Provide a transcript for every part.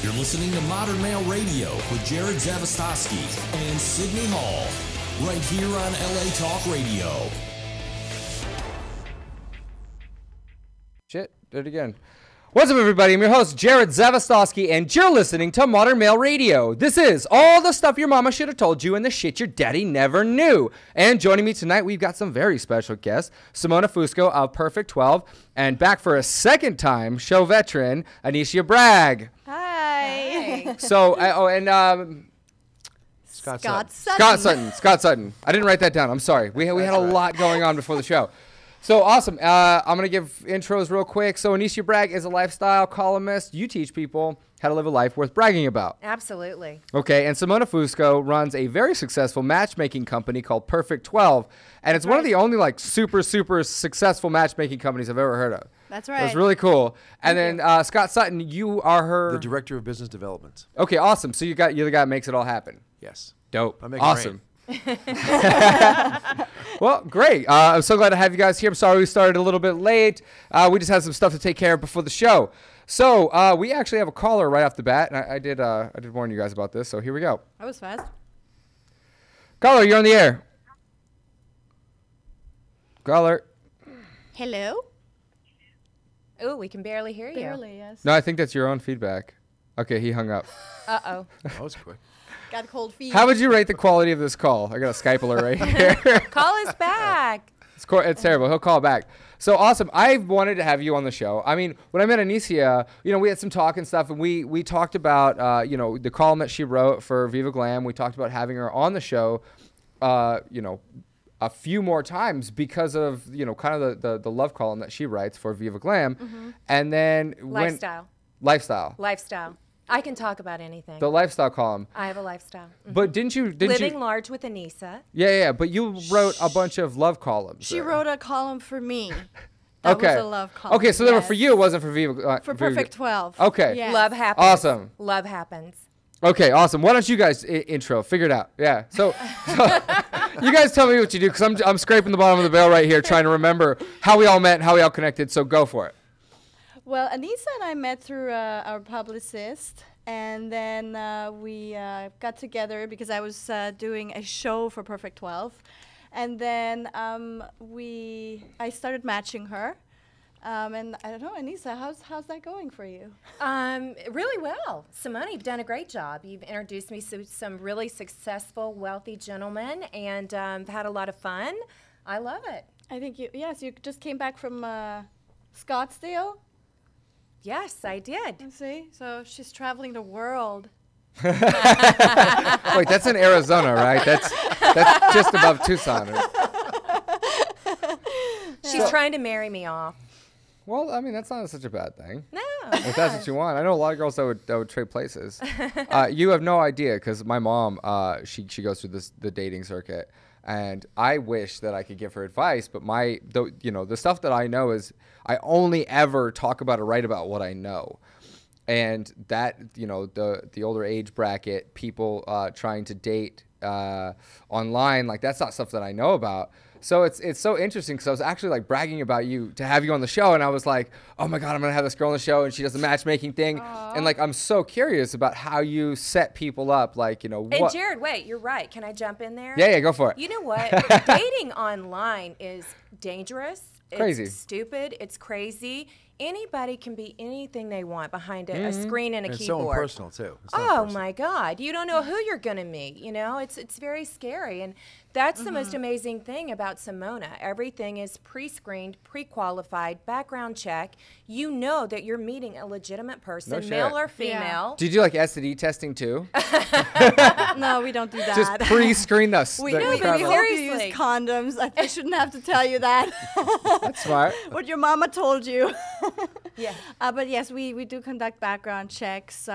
You're listening to Modern Male Radio with Jared Zavastosky and Sydney Hall, right here on LA Talk Radio. Shit, did it again. What's up, everybody? I'm your host, Jared Zavastosky, and you're listening to Modern Male Radio. This is all the stuff your mama should have told you and the shit your daddy never knew. And joining me tonight, we've got some very special guests. Simona Fusco of Perfect 12, and back for a second time, show veteran, Anisha Bragg. Hi. So, Scott Sutton. Scott Sutton. I didn't write that down. I'm sorry. We had a lot going on before the show. So awesome. I'm going to give intros real quick. So Anisha Bragg is a lifestyle columnist. You teach people how to live a life worth bragging about. Absolutely. Okay. And Simona Fusco runs a very successful matchmaking company called Perfect 12. And it's one of the only like super successful matchmaking companies I've ever heard of. That's right. It's really cool. And then Scott Sutton, you are her... The Director of Business Development. Okay, awesome. So you're the guy that makes it all happen. Yes. Dope. I make Awesome. Well, great. I'm so glad to have you guys here. I'm sorry we started a little bit late. We just had some stuff to take care of before the show. So we actually have a caller right off the bat. And I did warn you guys about this. So here we go. That was fast. Caller, you're on the air. Caller. Hello? Oh, we can barely hear you. Barely, yes. No, I think that's your own feedback. Okay, he hung up. Uh-oh. That was quick. Got cold feet. How would you rate the quality of this call? I got a Skype alert right here. Call us back. It's terrible. He'll call back. So awesome. I wanted to have you on the show. I mean, when I met Anisha, we had some talk and stuff, and we talked about, the column that she wrote for Viva Glam. We talked about having her on the show, a few more times because of, kind of the love column that she writes for Viva Glam. Mm-hmm. And then Lifestyle. I can talk about anything. The lifestyle column. I have a lifestyle. Mm-hmm. But didn't you Living Large with Anissa. Yeah, but you wrote a bunch of love columns. She wrote a column for me. That was a love column. Okay, so they were for you, it wasn't for Viva. For Perfect 12. Okay. Yes. Love happens. Awesome. Love happens. Okay, awesome. Why don't you guys intro? Figure it out. Yeah. So you guys tell me what you do, because I'm scraping the bottom of the barrel right here trying to remember how we all met and how we all connected. So go for it. Well, Anissa and I met through our publicist. And then we got together because I was doing a show for Perfect 12. And then I started matching her. And I don't know, Anissa, how's that going for you? Really well. Simone, you've done a great job. You've introduced me to some really successful, wealthy gentlemen, and had a lot of fun. I love it. I think you just came back from Scottsdale. Yes, I did. See, so she's traveling the world. Wait, that's in Arizona, right? That's just above Tucson. She's trying to marry me off. Well, I mean, that's not such a bad thing. No. If that's what you want. I know a lot of girls that would trade places. You have no idea, because my mom, she goes through the dating circuit. And I wish that I could give her advice, but the stuff that I know is I only ever talk about or write about what I know. And that, the older age bracket, people trying to date online, like that's not stuff that I know about. So it's so interesting, because I was actually like bragging about you to have you on the show, and I was like, oh my God, I'm gonna have this girl on the show, and she does a matchmaking thing. Aww. And like I'm so curious about how you set people up, like And Jared, wait, you're right. Can I jump in there? Yeah, go for it. You know what? Dating online is dangerous. Crazy. It's stupid. It's crazy. Anybody can be anything they want behind a screen and a keyboard. It's so impersonal too. My God! You don't know who you're gonna meet. It's very scary, and that's the most amazing thing about Simona. Everything is pre-screened, pre-qualified, background check. You know that you're meeting a legitimate person, male or female. Yeah. Did you like STD testing too? No, we don't do that. Just pre-screen us. We hope you use condoms. I shouldn't have to tell you that. That's smart. What your mama told you. Yeah. But yes, we do conduct background checks.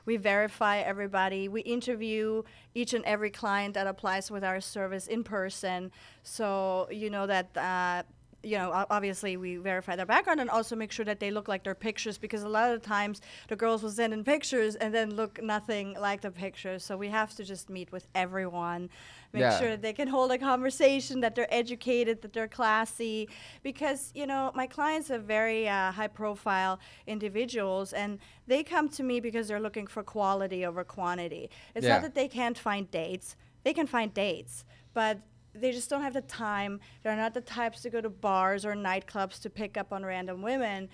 We verify everybody. We interview each and every client that applies with our service in person. So you know that obviously we verify their background and also make sure that they look like their pictures, because a lot of the times the girls will send in pictures and then look nothing like the pictures. So we have to just meet with everyone, make sure that they can hold a conversation, that they're educated, that they're classy, because, my clients are very high-profile individuals, and they come to me because they're looking for quality over quantity. It's not that they can't find dates. They can find dates, but they just don't have the time. They're not the types to go to bars or nightclubs to pick up on random women.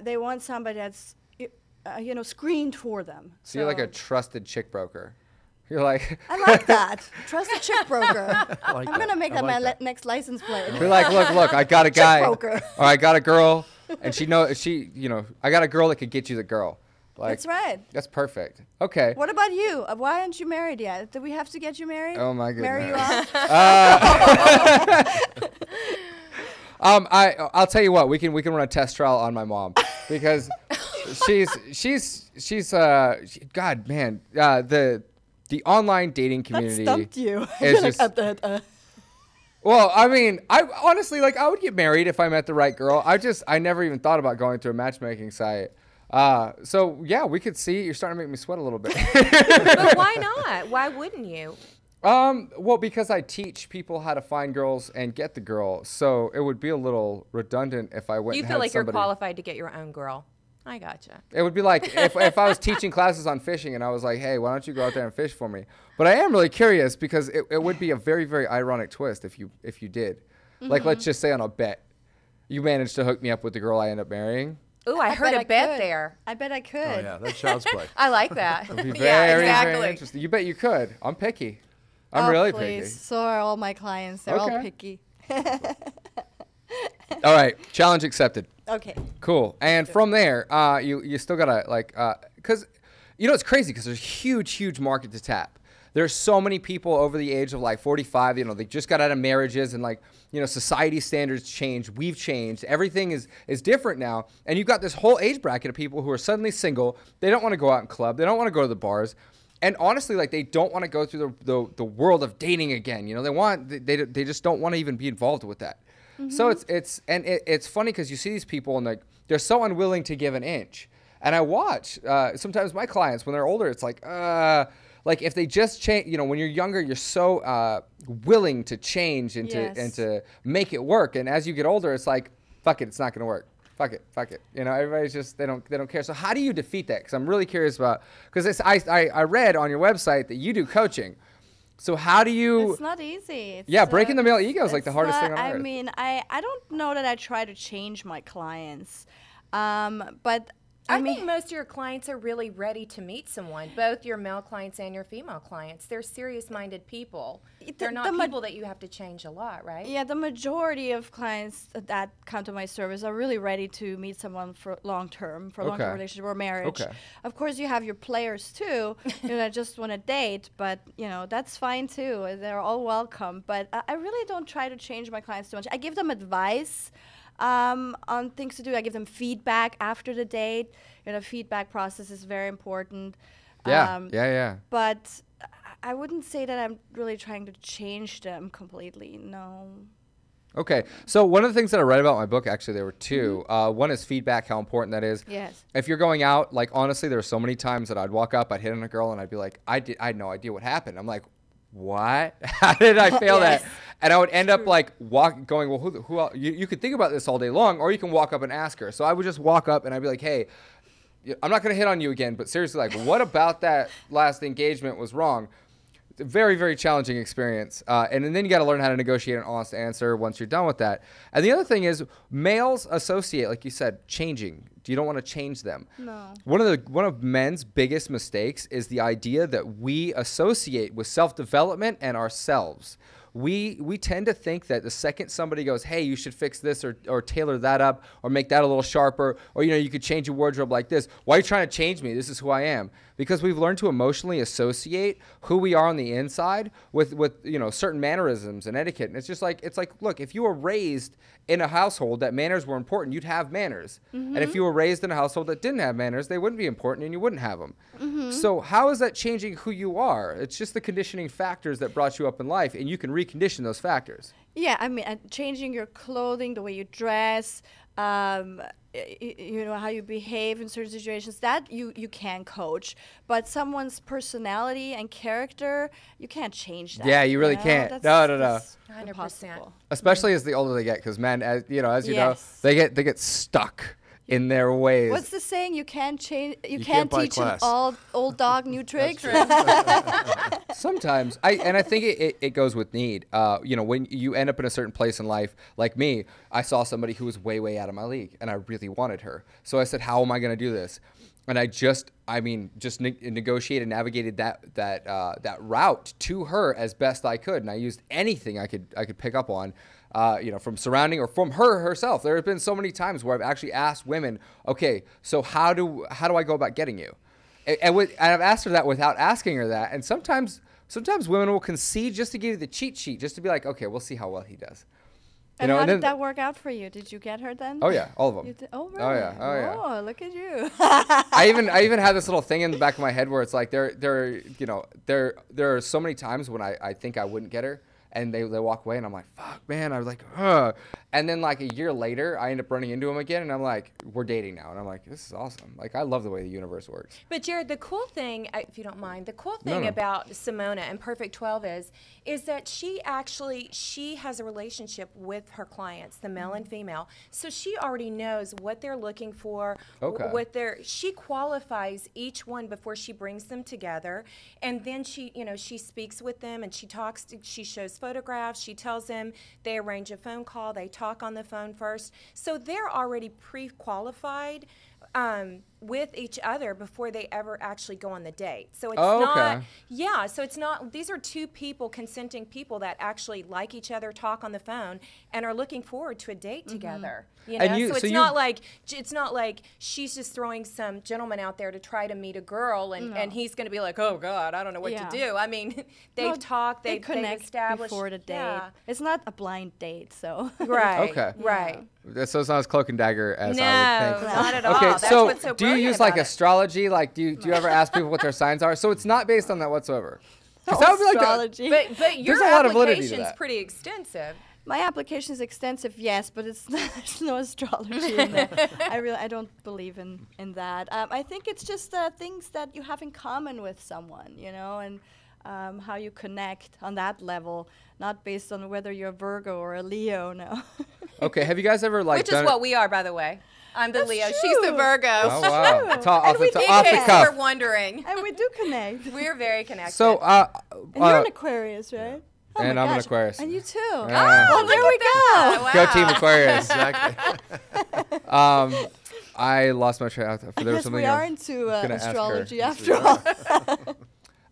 They want somebody that's, screened for them. So you're like a trusted chick broker. You're like. I like that. Trusted chick broker. I like I'm going to make I that like my that. next license plate. You're like, look, I got a guy. broker. Or I got a girl, and I got a girl that could get you the girl. Like, That's right. That's perfect. Okay. What about you? Why aren't you married yet? Do we have to get you married? Oh my Marry you goodness. off? I'll tell you what, we can run a test trial on my mom, because she's God, man, the online dating That community. stumped you. is You're like, just- Well, I mean, I honestly, I would get married if I met the right girl. I never even thought about going to a matchmaking site. So yeah, we could see. You're starting to make me sweat a little bit. But why not? Why wouldn't you? Well, because I teach people how to find girls and get the girl, so it would be a little redundant if I went. You and feel had like you're somebody. qualified to get your own girl. I gotcha. It would be like if I was teaching classes on fishing and I was like, hey, why don't you go out there and fish for me? But I am really curious, because it would be a very, very ironic twist if you did. Like, let's just say on a bet, you managed to hook me up with the girl I end up marrying. Ooh, I heard bet a I bet could. there. I bet I could. Oh yeah, that's child's play. I like that. It'd be Yeah, very, exactly. very interesting. You bet you could. I'm picky. I'm Oh, really please. picky. So are all my clients. They're all Okay. picky. All right, challenge accepted. Okay. Cool. And from there, you still gotta because it's crazy, because there's huge market to tap. There's so many people over the age of 45. They just got out of marriages, and society standards change. We've changed. Everything is different now, and you've got this whole age bracket of people who are suddenly single. They don't want to go out and club. They don't want to go to the bars. And honestly, they don't want to go through the world of dating again. They just don't want to even be involved with that. Mm-hmm. So it's funny, because you see these people and they're so unwilling to give an inch. And I watch sometimes my clients, when they're older, it's like if they just change. When you're younger, you're so willing to change and to make it work. And as you get older, it's like, fuck it, it's not gonna work. Fuck it. Everybody's just, they don't care. So how do you defeat that? Because I'm really curious about, because I read on your website that you do coaching. So how do you? It's not easy. Breaking the male ego is the hardest thing on earth. I mean, I don't know that I try to change my clients, but I think most of your clients are really ready to meet someone, both your male clients and your female clients. They're serious-minded people. They're not people that you have to change a lot, right? Yeah, the majority of clients that come to my service are really ready to meet someone for long-term relationship or marriage. Okay. Of course, you have your players too, that just want to date, but that's fine too. They're all welcome. But I really don't try to change my clients too much. I give them advice on things to do. I give them feedback after the date. Feedback process is very important. Yeah. But I wouldn't say that I'm really trying to change them completely. No. Okay. So one of the things that I read about in my book, actually, there were two. One is feedback, how important that is. Yes. If you're going out, honestly, there were so many times that I'd walk up, I'd hit on a girl, and I'd be like, I had no idea what happened. I'm like, what? How did I fail Yes. that? And I would end up going, well, who else? You could think about this all day long, or you can walk up and ask her. So I would just walk up and I'd be like, hey, I'm not going to hit on you again, but seriously, what about that last engagement was wrong? It's a very, very challenging experience. And then you got to learn how to negotiate an honest answer once you're done with that. And the other thing is, males associate, like you said, changing. You don't want to change them. No. One of men's biggest mistakes is the idea that we associate with self-development and ourselves. We tend to think that the second somebody goes, hey, you should fix this or tailor that up or make that a little sharper, or you could change your wardrobe like this. Why are you trying to change me? This is who I am. Because we've learned to emotionally associate who we are on the inside with certain mannerisms and etiquette. And it's like, look, if you were raised in a household that manners were important, you'd have manners. Mm-hmm. And if you were raised in a household that didn't have manners, they wouldn't be important and you wouldn't have them. Mm-hmm. So how is that changing who you are? It's just the conditioning factors that brought you up in life, and you can precondition those factors. Yeah, I mean, changing your clothing, the way you dress, you know, how you behave in certain situations, that you can coach. But someone's personality and character, you can't change that. Yeah, you really know? can't. That's- No. that's 100%. impossible. Especially as the older they get, because men, as you know, Yes. they get stuck in their ways. What's the saying? You can't change. You can't can't buy teach class. an old dog new tricks. Sometimes I think it goes with need. You know, when you end up in a certain place in life, like me, I saw somebody who was way out of my league, and I really wanted her. So I said, "How am I going to do this?" And I just negotiated and navigated that route to her as best I could, and I used anything I could pick up on. You know, from surrounding or from her herself. There have been so many times where I've actually asked women, okay, so how do I go about getting you? And I've asked her that without asking her that. And sometimes women will concede just to give you the cheat sheet, just to be like, okay, we'll see how well he does. You And know, how and did then- that work out for you? Did you get her then? Oh yeah, all of them. You did? Oh really? Oh yeah, oh yeah. Oh, look at you. I even had this little thing in the back of my head where it's like there are so many times when I think I wouldn't get her. And they walk away, and I'm like, fuck, man. I was like, ugh. And then, like, a year later, I end up running into him again, and I'm like, we're dating now. And I'm like, this is awesome. Like, I love the way the universe works. But Jared, the cool thing, if you don't mind, the cool No, thing no. about Simona and Perfect 12 is that she has a relationship with her clients, the male and female. So she already knows what they're looking for, Okay. she qualifies each one before she brings them together, and then she speaks with them and she shows photographs, she tells them, they arrange a phone call, they talk on the phone first. So they're already pre-qualified with each other before they ever actually go on the date. So it's so it's not, these are two people, consenting people that actually like each other, talk on the phone, and are looking forward to a date together. You know, And so it's not like she's just throwing some gentleman out there to try to meet a girl, and he's going to be like, oh God, I don't know what Yeah. to do. I mean, they've talked, They they've connect established before the date. Yeah. It's not a blind date, so. Right. Okay. Right. So it's not as cloak and dagger as No, I would think. not at all. Okay, That's so what's so do you brilliant use like about it. astrology? Like, do you ever ask people what their signs are? So it's not based on that whatsoever. 'Cause that would be like Astrology. But your There's a lot of validity to application's that. pretty extensive. My application is extensive, yes, but it's there's no astrology in there. I don't believe in that. I think it's just things that you have in common with someone, you know, and how you connect on that level, not based on whether you're a Virgo or a Leo. No. Okay, have you guys ever like Which is done what we are, by the way. I'm the That's Leo. She's the true. Virgo. Oh wow! true. Off we the did off it. the In case cuff. you're wondering. And we do connect. We're very connected. So And you're an Aquarius, right? Oh And my I'm an gosh. Aquarius. And you too. Yeah. Well, there we go. Wow. Go Team Aquarius. Exactly. I lost my train. I There was guess something we I are was into gonna ask her. astrology after all.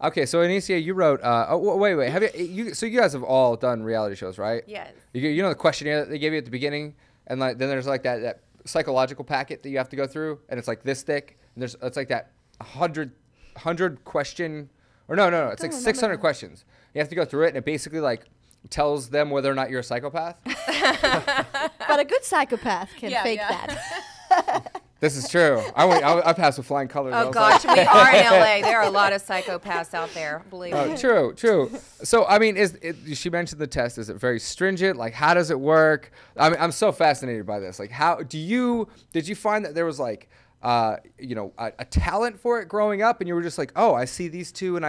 Okay, so Anicia, you wrote. Wait. Have you? So you guys have all done reality shows, right? Yes. You know the questionnaire that they gave you at the beginning, and like then there's like that psychological packet that you have to go through, and it's like this thick. And it's like that 100 question, or no, it's like Don't 600 remember. questions. You have to go through it, and it basically like tells them whether or not you're a psychopath. But a good psychopath can Yeah, fake yeah. that. This is true. I passed with flying colors. I Oh was gosh, like- we are in LA. There are a lot of psychopaths out there. Believe me. Oh, true. So, I mean, she mentioned the test. Is it very stringent? Like, how does it work? I mean, I'm so fascinated by this. Like, did you find that there was like, a talent for it growing up, and you were just like, oh, I see these two,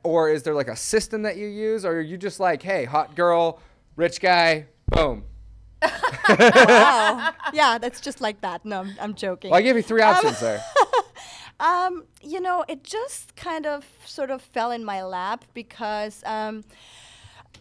or is there like a system that you use, or are you just like, hey, hot girl, rich guy, boom? Wow. Yeah, that's just like that. No, I'm joking. Well, I gave you 3 options there. It just kind of sort of fell in my lap because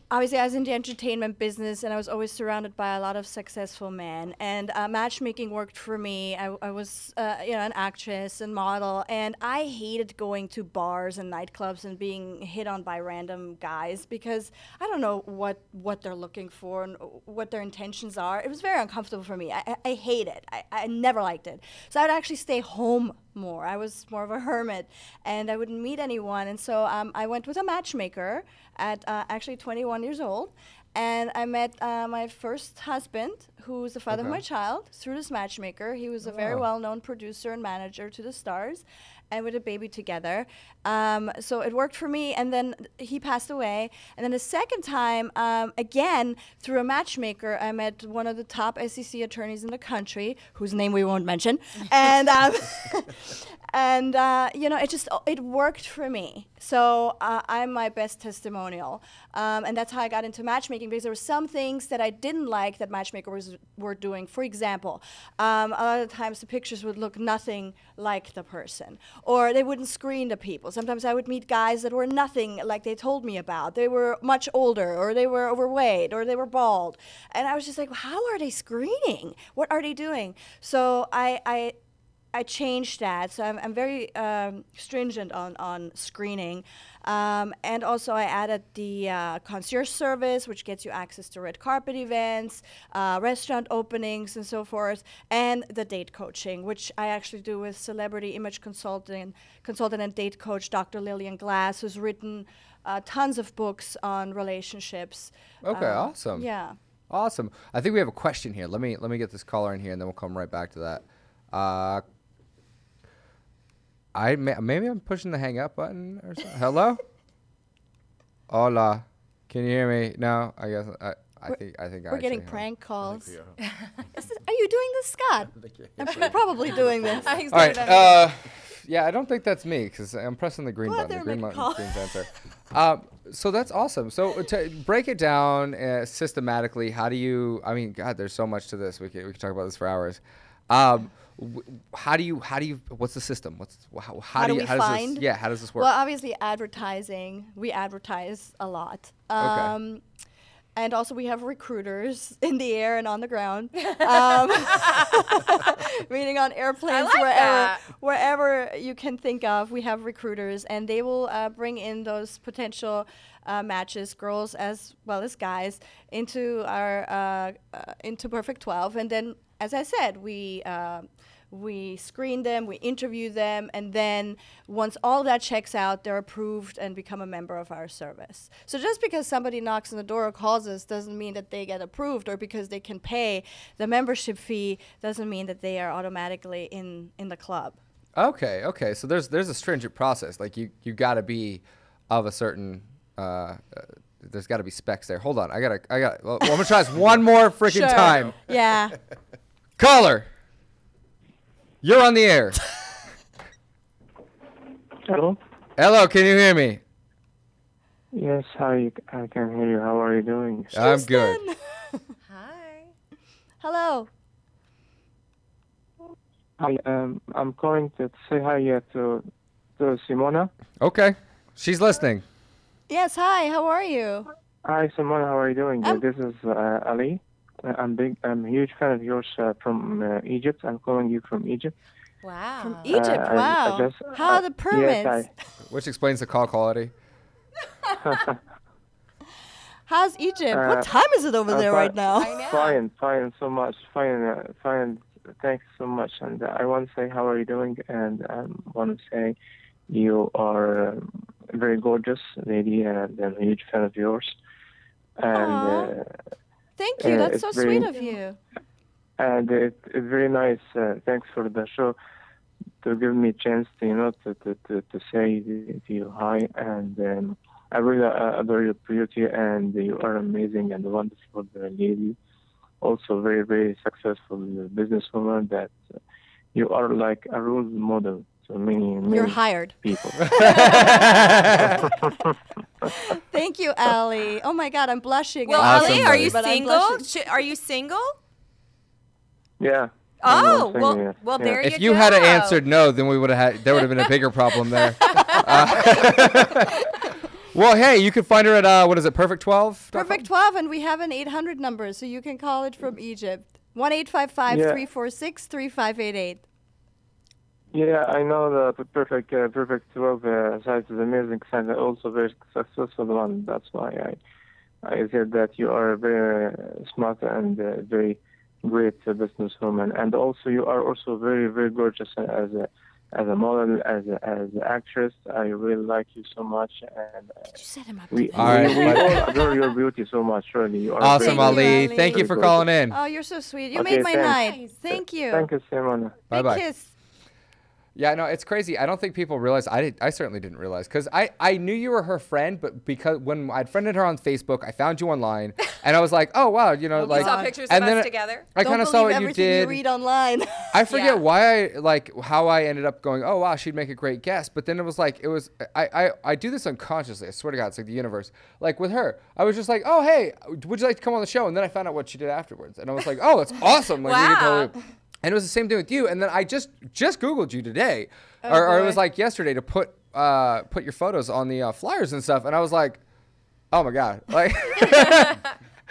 obviously I was in the entertainment business and I was always surrounded by a lot of successful men, and matchmaking worked for me. I was an actress and model, and I hated going to bars and nightclubs and being hit on by random guys because I don't know what they're looking for and what their intentions are. It was very uncomfortable for me. I hate it. I never liked it. So I would actually stay home more. I was more of a hermit, and I wouldn't meet anyone. And so I went with a matchmaker at actually 21 years old, and I met my first husband, who's the father of Okay. my child, through this matchmaker. He was a very Wow. well-known producer and manager to the stars, and with a baby together. So it worked for me, and then he passed away. And then the second time, again, through a matchmaker, I met one of the top SEC attorneys in the country, whose name we won't mention. And and it worked for me. So I'm my best testimonial, and that's how I got into matchmaking, because there were some things that I didn't like that matchmakers were doing. For example, a lot of the times the pictures would look nothing like the person, or they wouldn't screen the people. Sometimes I would meet guys that were nothing like they told me about. They were much older, or they were overweight, or they were bald, and I was just like, how are they screening? What are they doing? So I changed that. So I'm very stringent on screening. And also I added the concierge service, which gets you access to red carpet events, restaurant openings, and so forth, and the date coaching, which I actually do with celebrity image consultant and date coach Dr. Lillian Glass, who's written tons of books on relationships. Okay, awesome. Yeah. Awesome. I think we have a question here. Let me get this caller in here, and then we'll come right back to that. Maybe I'm pushing the hang up button or something. Hello? Hola. Can you hear me? No, I guess I think we're getting prank calls. Are you doing this, Scott? I'm probably doing this. All right. Yeah, I don't think that's me because I'm pressing the green button. The green button screen answer. So that's awesome. So to break it down systematically, how do you? I mean, God, there's so much to this. We could talk about this for hours. How do you? What's the system? How does this work? Well, obviously advertising. We advertise a lot. Okay. And also we have recruiters in the air and on the ground, meaning on airplanes, wherever you can think of. We have recruiters, and they will bring in those potential matches, girls as well as guys, into our into Perfect 12. And then, as I said, we screen them, we interview them, and then once all that checks out, they're approved and become a member of our service. So just because somebody knocks on the door or calls us doesn't mean that they get approved, or because they can pay the membership fee doesn't mean that they are automatically in the club. Okay. So there's a stringent process. Like you got to be of a certain. There's got to be specs there. Hold on, I got. Well, I'm gonna try this one more freaking time. Yeah. Caller. You're on the air. Hello? Hello, can you hear me? Yes, hi, I can hear you. How are you doing? I'm good. Hi. Hello. Hi, I'm calling to say hi to Simona. Okay, she's listening. Yes, hi, how are you? Hi, Simona, how are you doing? This is Ali. I'm a huge fan of yours from Egypt. I'm calling you from Egypt. Wow. From Egypt, wow. How are the permits? Yes, Which explains the call quality. How's Egypt? What time is it over there right now? I know. Fine, so much. Fine. Thanks so much. And I want to say, how are you doing? And I want to say you are a very gorgeous lady, and I'm a huge fan of yours. And thank you. That's so sweet of you. And it's very nice. Thanks for the show to give me a chance to to say to you hi. And I really adore your beauty, and you are amazing and wonderful lady. Also very, very successful businesswoman. That you are like a role model to many You're hired. people. Thank you, Ali. Oh my God, I'm blushing. Well, Awesome, Ali, are buddy. you But I'm single? blushing. Are you single? Yeah. Oh, I'm well, saying yes. well, Yeah. there If you you go. had answered no, then there would have been a bigger problem there. Well, hey, you can find her at what is it, Perfect 12? Perfect 12, and we have an 800 number, so you can call it from Egypt. 1-855-346-3588. Yeah, I know the Perfect 12 site is amazing site, also very successful one. That's why I said that you are very smart and very great businesswoman, and also you are also very, very gorgeous as a model, as an actress. I really like you so much, and You set him up. we today. All right, we all adore your beauty so much. Really, you are Awesome, very, Ali. Ali. Ali. Thank you for calling in. Oh, you're so sweet. You Okay, made my thanks. night. Thank you. Thank you, Simona. Bye-bye. Big kiss. Yeah, no, it's crazy. I don't think people realize. I certainly didn't realize because I knew you were her friend, but because when I'd friended her on Facebook, I found you online, and I was like, oh wow, you know, like. You saw pictures and of then us together. I kind of saw what you everything did. you read online. I forget Yeah. why I like how I ended up going. Oh wow, she'd make a great guest. But then it was like I do this unconsciously. I swear to God, it's like the universe. Like with her, I was just like, oh hey, would you like to come on the show? And then I found out what she did afterwards, and I was like, oh, it's awesome. Like, we could Wow. totally. And it was the same thing with you. And then I just Googled you today, or it was boy. like yesterday to put your photos on the flyers and stuff. And I was like, oh my God, like.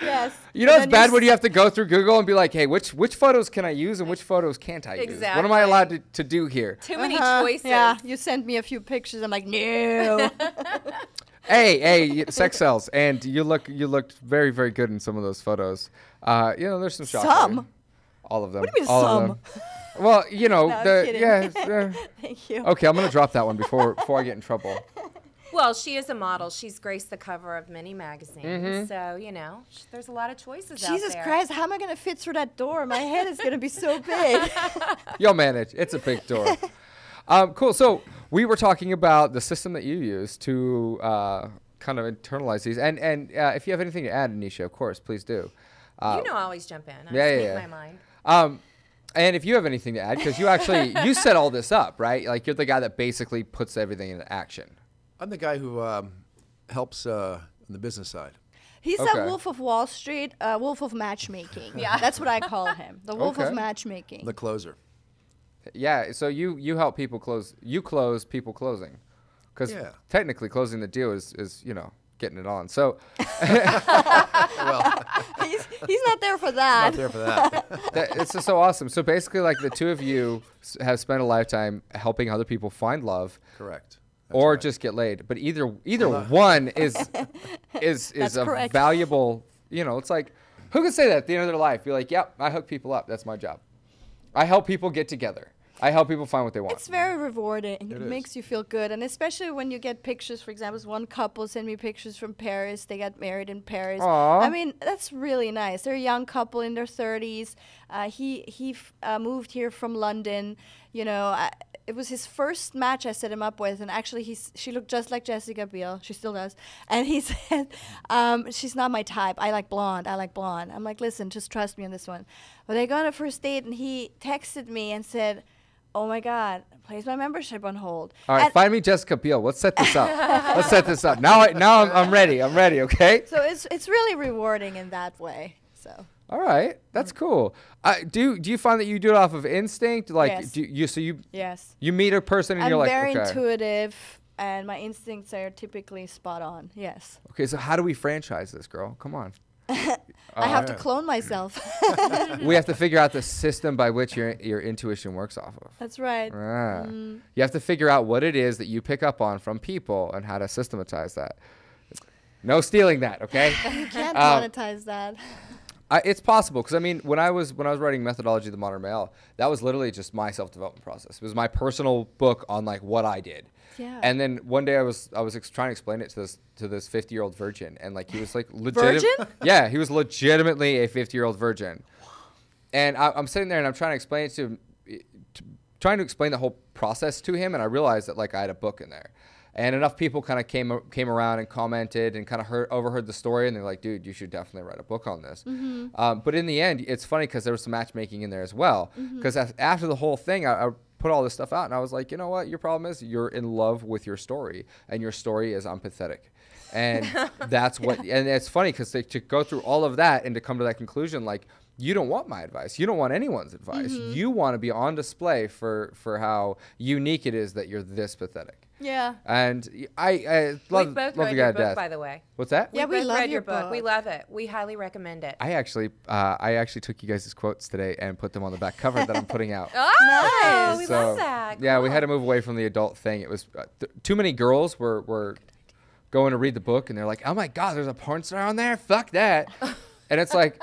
Yes. You know, And it's then bad s- when you have to go through Google and be like, hey, which photos can I use and which photos can't I use? What am I Exactly. allowed to do here? Too many Uh-huh. choices. Yeah, you sent me a few pictures. I'm like, no. Hey, sex sells, and you looked very, very good in some of those photos. You know, there's some shots. Some? All of them. What do you mean all some? Of them. Well, you know, No, I'm the kidding. yeah. Thank you. Okay, I'm gonna drop that one before I get in trouble. Well, she is a model. She's graced the cover of many magazines. Mm-hmm. So, you know, there's a lot of choices out Jesus there. Christ, how am I going to fit through that door? My head is going to be so big. You'll manage. It's a big door. Cool. So we were talking about the system that you use to kind of internalize these, and if you have anything to add, Anisha, of course, please do. You know I always jump in. I yeah, speak yeah. my mind. And if you have anything to add, because you set all this up, right? Like you're the guy that basically puts everything into action. I'm the guy who helps on the business side. He's Okay. a Wolf of Wall Street, Wolf of matchmaking. Yeah. That's what I call him. The Wolf Okay. of matchmaking. The closer. Yeah. So you help people close. You close people closing, because Yeah. technically closing the deal is getting it on. So Well, he's not there for that. not there for that. it's just so awesome. So basically, like the two of you have spent a lifetime helping other people find love. Correct. That's Or right. just get laid, but either one is That's a correct. valuable. You know, it's like who can say that at the end of their life? Be like, yep, I hook people up. That's my job. I help people get together. I help people find what they want. It's very rewarding. It is. makes you feel good. And especially when you get pictures, for example, one couple sent me pictures from Paris. They got married in Paris. Aw. I mean, that's really nice. They're a young couple in their 30s. He moved here from London. You know, it was his first match I set him up with. And actually, she looked just like Jessica Biel. She still does. And he said, she's not my type. I like blonde. I'm like, listen, just trust me on this one. But they go on a first date, and he texted me and said, oh my God, place my membership on hold. All right, And find me Jessica Biel. Let's set this up. Let's set this up. Now I'm ready. I'm ready. Okay. so it's really rewarding in that way. So All right, that's cool. Do you find that you do it off of instinct? Like, Yes. do you yes, you meet a person and I'm you're like, very okay, intuitive, and my instincts are typically spot on. Yes, okay. So how do we franchise this, girl? Come on. I have to yeah. clone myself. We have to figure out the system by which your intuition works off of. That's right. Ah. You have to figure out what it is that you pick up on from people and how to systematize that. No stealing that, okay? You can't Um, monetize that. It's possible because I mean, when I was writing Methodology of the Modern Male, that was literally just my self-development process. It was my personal book on like what I did. Yeah. And then one day I was trying to explain it to this 50-year-old virgin, and like he was like Virgin? Yeah, he was legitimately a 50-year-old virgin. And I'm sitting there and I'm trying to explain it to him, trying to explain the whole process to him, and I realized that like I had a book in there. And enough people kind of came around and commented and kind of overheard the story, and they're like, dude, you should definitely write a book on this. But in the end, it's funny because there was some matchmaking in there as well. Because after the whole thing, I put all this stuff out, and I was like, you know what? Your problem is you're in love with your story, and your story is empathetic. And that's what, and it's funny because to go through all of that and to come to that conclusion, like, you don't want my advice. You don't want anyone's advice. You want to be on display for how unique it is that you're this pathetic. Yeah. And I love We've both love read the guy your to book, death. by the way. What's that? Yeah, we both love read your book. We book. love it. We highly recommend it. I actually took you guys' quotes today and put them on the back cover that I'm putting out. Oh, Nice. we So, love that. Yeah, we Cool. had to move away from the adult thing. It was too many girls were going to read the book, and they're like, "Oh my God, there's a porn star on there? Fuck that!" And it's like,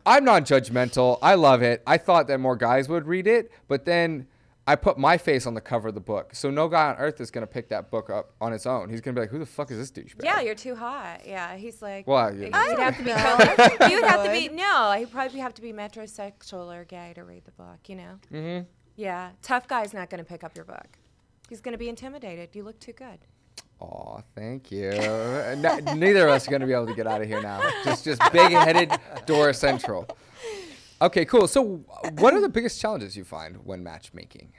I'm non-judgmental. I love it. I thought that more guys would read it, but then I put my face on the cover of the book, so no guy on earth is gonna pick that book up on its own. He's gonna be like, "Who the fuck is this douchebag?" Yeah, you're too hot. Yeah, he's like. Well, you'd yeah. have to be. No. You'd have to be. No, he'd probably have to be metrosexual or gay to read the book. You know. Yeah, tough guy's not going to pick up your book. He's going to be intimidated. You look too good. Aw, thank you. Neither of us are going to be able to get out of here now. Just big-headed Dora Central. Okay, cool. So what are the biggest challenges you find when matchmaking?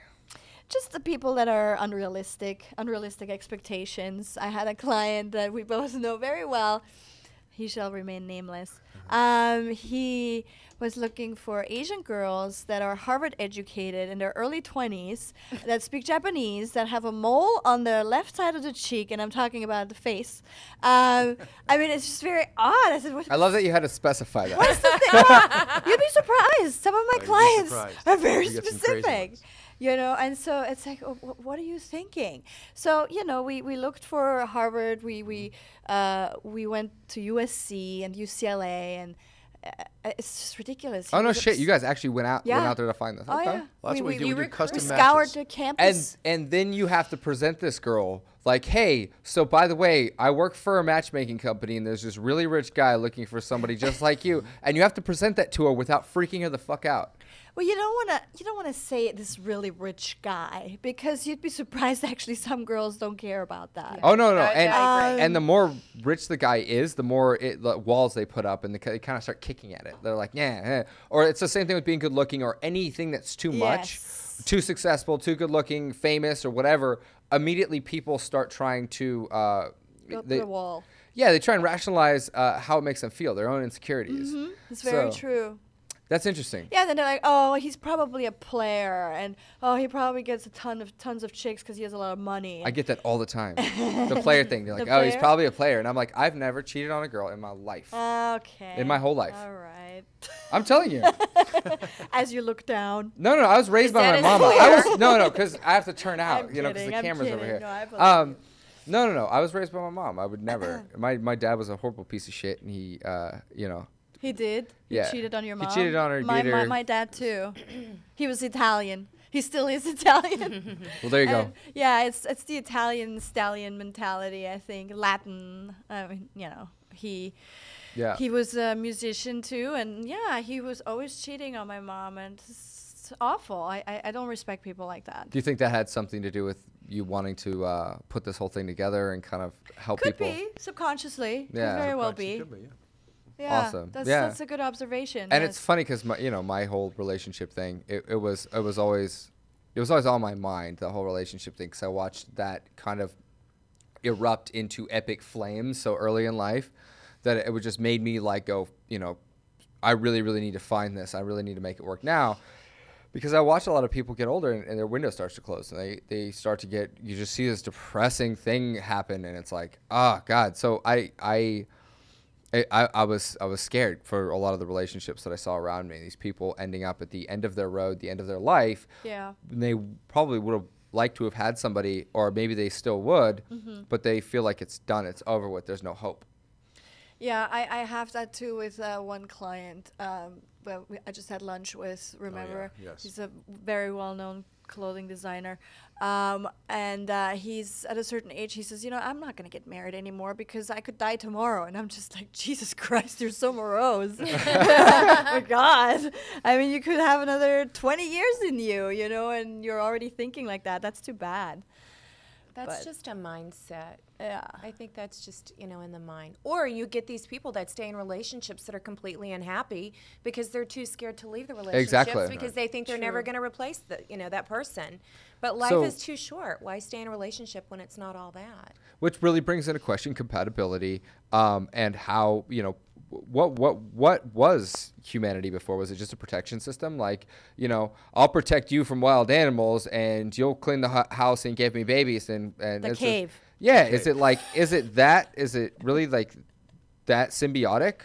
Just the people that are unrealistic expectations. I had a client that we both know very well. He shall remain nameless. He was looking for Asian girls that are Harvard educated in their early 20s, that speak Japanese, that have a mole on the left side of the cheek, and I'm talking about the face. I mean, it's just very odd. I said, I love that you had to specify that. what is the thing? Oh, you'd be surprised. Some of my You'd be clients surprised. are very You get some crazy specific. ones. You know, and so it's like, oh, what are you thinking? So, you know, we looked for Harvard. We went to USC and UCLA, and it's just ridiculous. Oh, He no was shit. You guys actually went out Yeah. there to find this. Oh, Okay. yeah. Well, that's what we do. We do custom we matches. scoured the campus. And then you have to present this girl like, hey, so by the way, I work for a matchmaking company, and there's this really rich guy looking for somebody just like you, and you have to present that to her without freaking her the fuck out. Well, you don't want to say this really rich guy, because you'd be surprised. Actually, some girls don't care about that. Oh no, I agree. and the more rich the guy is, the more the walls they put up, and they kind of start kicking at it. They're like, yeah, or it's the same thing with being good looking or anything that's too much, too successful, too good looking, famous, or whatever. Immediately, people start trying to Go through the wall. Yeah, they try and rationalize how it makes them feel, their own insecurities. It's very So, true. That's interesting. Yeah, then they're like, oh, he's probably a player, and oh, he probably gets tons of chicks because he has a lot of money. I get that all the time. The player thing. They're like, The oh, he's player? probably a player. And I'm like, I've never cheated on a girl in my life. Okay. In my whole life. All right. I'm telling you. As you look down. No, I was raised by that my his mama. player? No, because I have to turn out, I'm because kidding, the I'm camera's over kidding. here. No, I believe you. No. I was raised by my mom. I would never. My dad was a horrible piece of shit, and he, He did. He Yeah. cheated on your He mom. cheated on her, beat her. My dad too. He was Italian. He still is Italian. Well, there you go. And yeah, it's the Italian stallion mentality. I think Latin. I mean, Yeah. he was a musician too, and yeah, he was always cheating on my mom, and it's awful. I don't respect people like that. Do you think that had something to do with you wanting to put this whole thing together and kind of help Could people? be subconsciously. Yeah. Could very well Practice, be. could be, yeah. Yeah. Awesome. That's a good observation. And it's yes. funny because my whole relationship thing, it was always on my mind, the whole relationship thing, because I watched that kind of erupt into epic flames so early in life that it would just made me like go, I really, really need to find this. I really need to make it work now. Because I watch a lot of people get older and their window starts to close, and they start to get, you just see this depressing thing happen, and it's like, oh God. So I was scared for a lot of the relationships that I saw around me. These people ending up at the end of their road, the end of their life. Yeah. And they probably would have liked to have had somebody, or maybe they still would, but they feel like it's done, it's over with, there's no hope. Yeah, I have that too with one client. I just had lunch with, remember? yes. He's a very well-known clothing designer. And he's at a certain age, he says, I'm not going to get married anymore because I could die tomorrow. And I'm just like, Jesus Christ, you're so morose. Oh, God. I mean, you could have another 20 years in you, and you're already thinking like that. That's too bad. That's But- just a mindset. Yeah. I think that's just, in the mind. Or you get these people that stay in relationships that are completely unhappy because they're too scared to leave the relationship Exactly. because they think they're never going to replace that person. But life So- is too short. Why stay in a relationship when it's not all that? Which really brings into question compatibility, and how, what was humanity before? Was it just a protection system? Like, I'll protect you from wild animals and you'll clean the house and give me babies and The it's just- cave. yeah. Is it really like that symbiotic,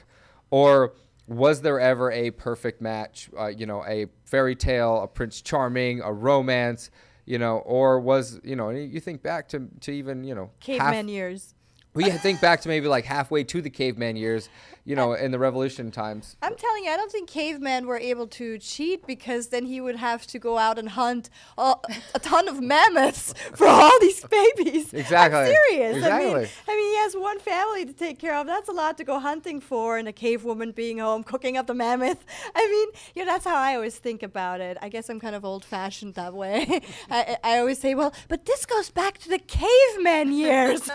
or was there ever a perfect match? A fairy tale, a Prince Charming, a romance, or was, you think back to even, Caveman years. We think back to maybe like halfway to the caveman years, you know, in the revolution times. I'm telling you, I don't think cavemen were able to cheat because then he would have to go out and hunt a ton of mammoths for all these babies. Exactly. I'm serious. Exactly. I mean, he has one family to take care of. That's a lot to go hunting for, and a cave woman being home cooking up the mammoth. I mean, you know, that's how I always think about it. I guess I'm kind of old-fashioned that way. I always say, well, but this goes back to the caveman years.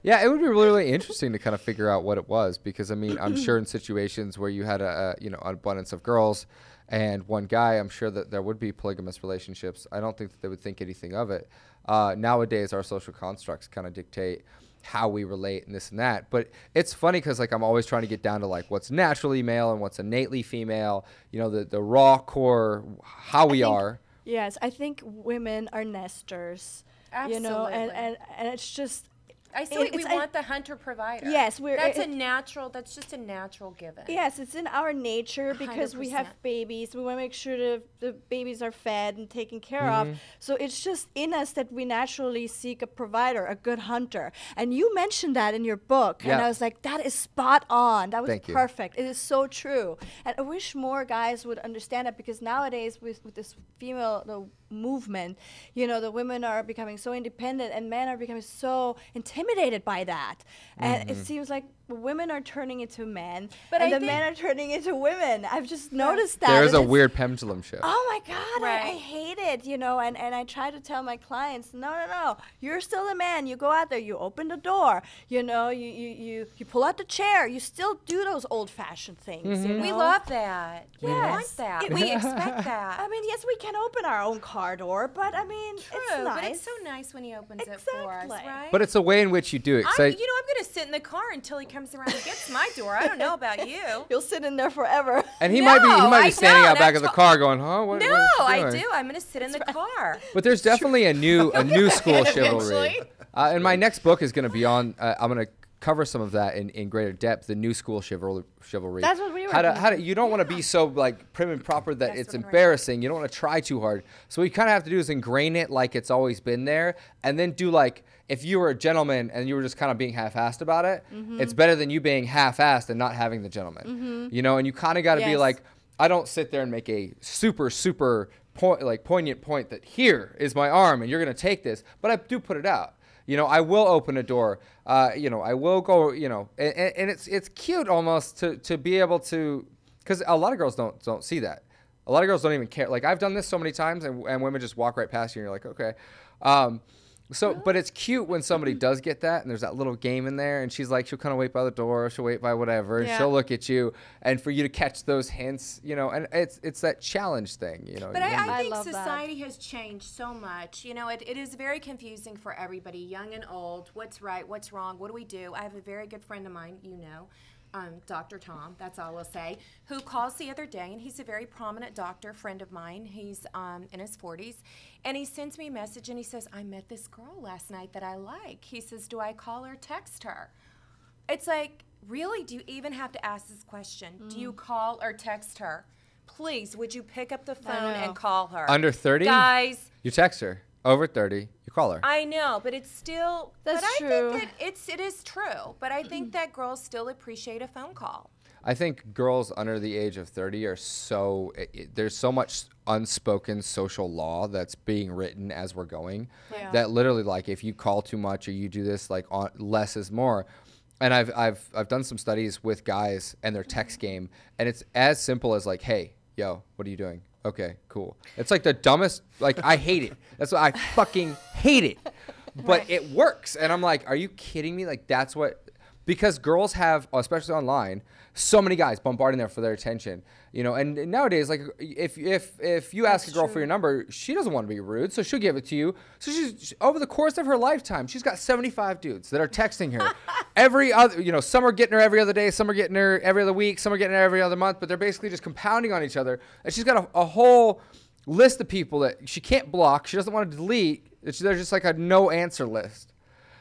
Yeah, it would be really, really interesting to kind of figure out what it was, because I mean, I'm sure in situations where you had an abundance of girls and one guy, I'm sure that there would be polygamous relationships. I don't think that they would think anything of it. Nowadays, our social constructs kind of dictate how we relate and this and that. But it's funny because like I'm always trying to get down to like what's naturally male and what's innately female. You know, the raw core, how we are. Yes, I think women are nesters. Absolutely. You know, and it's just. I see. We want the hunter provider. Yes, that's just a natural given. Yes, it's in our nature because we have 100%. babies. We want to make sure the babies are fed and taken care of. So it's just in us that we naturally seek a provider, a good hunter. And you mentioned that in your book, and I was like, that is spot on. That was Thank you. perfect. It is so true. And I wish more guys would understand that, because nowadays with this female movement, you know, the women are becoming so independent and men are becoming so intimidated by that. And it seems like women are turning into men, But and I the men are turning into women. I've just noticed that. There's and a it's- weird pendulum shift. Oh my God, I Right. hate it, you know, and I try to tell my clients, no, you're still a man. You go out there, you open the door, you know, you pull out the chair, you still do those old-fashioned things, you know? We love that. We Yes. want that. It- We expect that. I mean, yes, we can open our own car door, but I mean, True, it's nice. but it's so nice when he opens it for us, Exactly. right? But it's a way in which you do it. I'm 'cause I- going to sit in the car until he comes around and gets my door. I don't know about you. You'll sit in there forever. and he might be I standing out don't. back of the car going, huh? What No, is she I doing? do. I'm going to sit in the car. But there's definitely a new school chivalry. Eventually. And my next book is going to be on. I'm going to cover some of that in greater depth. The new school chivalry. That's what we were How to you don't want to be so like prim and proper that That's it's what we're embarrassing. You don't want to try too hard. So what you kind of have to do is ingrain it like it's always been there, and then do like if you were a gentleman and you were just kind of being half-assed about it. It's better than you being half-assed and not having the gentleman. You know, and you kind of got to be Yes. like, I don't sit there and make a super poignant point that here is my arm and you're gonna take this, but I do put it out. You know, I will open a door. You know, I will go. You know, and it's cute almost to be able to, because a lot of girls don't see that. A lot of girls don't even care. Like I've done this so many times, and women just walk right past you, and you're like, okay. So, but it's cute when somebody does get that, and there's that little game in there, and she's like, she'll kind of wait by the door, she'll wait by whatever, and Yeah. she'll look at you, and for you to catch those hints, you know, and it's that challenge thing, you know. But you- I I think love that. society has changed so much. You know, it is very confusing for everybody, young and old. What's right? What's wrong? What do we do? I have a very good friend of mine, you know, Dr. Tom, that's all I'll say, who calls the other day, and he's a very prominent doctor, friend of mine. He's in his 40s, and he sends me a message, and he says, I met this girl last night that I like. He says, do I call her, text her? It's like, really? Do you even have to ask this question? Do you call or text her? Please, would you pick up the phone and call her? Under 30? Guys, You text her. Over 30, you call her. I know, but it's still. That's but I true. think that it is true, but I think that girls still appreciate a phone call. I think girls under the age of 30 are there's so much unspoken social law that's being written as we're going that literally, like, if you call too much or you do this, like, less is more. And I've done some studies with guys and their text game, and it's as simple as like, hey, yo, what are you doing? Okay, cool. It's like the dumbest, like, I hate it. That's what I fucking hate it. But it works. And I'm like, are you kidding me? Like, that's what, because girls have, especially online, so many guys bombarding there for their attention, you know. And nowadays, like, if you ask a girl for your number, she doesn't want to be rude, so she'll give it to you. So she's over the course of her lifetime, she's got 75 dudes that are texting her every other, you know, some are getting her every other day, some are getting her every other week, some are getting her every other month, but they're basically just compounding on each other. And she's got a whole list of people that she can't block, she doesn't want to delete. They're just like a no answer list.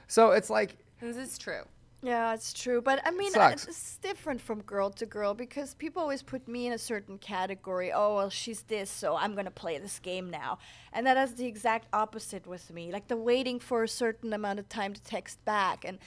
So it's like, This is true. Yeah, it's true. But I mean, Sucks. it's different from girl to girl because people always put me in a certain category. Oh, well, she's this, so I'm going to play this game now. And that is the exact opposite with me. Like the waiting for a certain amount of time to text back. And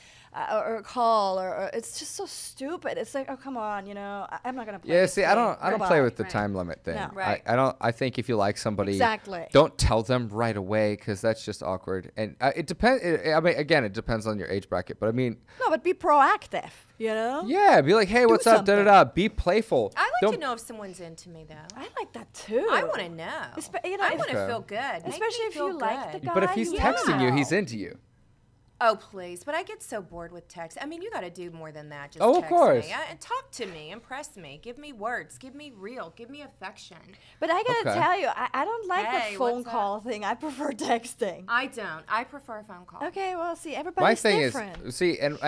or call, or it's just so stupid. It's like, oh, come on, I'm not gonna play. Yeah, this see, I game. don't play with the Right. time limit thing. No. Right. I think if you like somebody, Exactly. don't tell them right away because that's just awkward. And it depends. I mean, again, it depends on your age bracket. But I mean, No, but be proactive. yeah, be like, hey, what's up? Da da something. da. Be playful. I like Don't- to know if someone's into me, though. I like that too. I want to know. I want to Okay. feel good. Make me Especially if feel you like the good. guy. But if he's you texting you, know. he's into you. Oh, please. But I get so bored with text. I mean, you got to do more than that. Just Oh, of text course. Me. And talk to me. Impress me. Give me words. Give me real. Give me affection. But I gotta Okay. tell you, I don't like Hey, the phone what's up? call thing. I prefer texting. I don't. I prefer a phone call. Okay, well, see, My everybody's thing different. is, see, and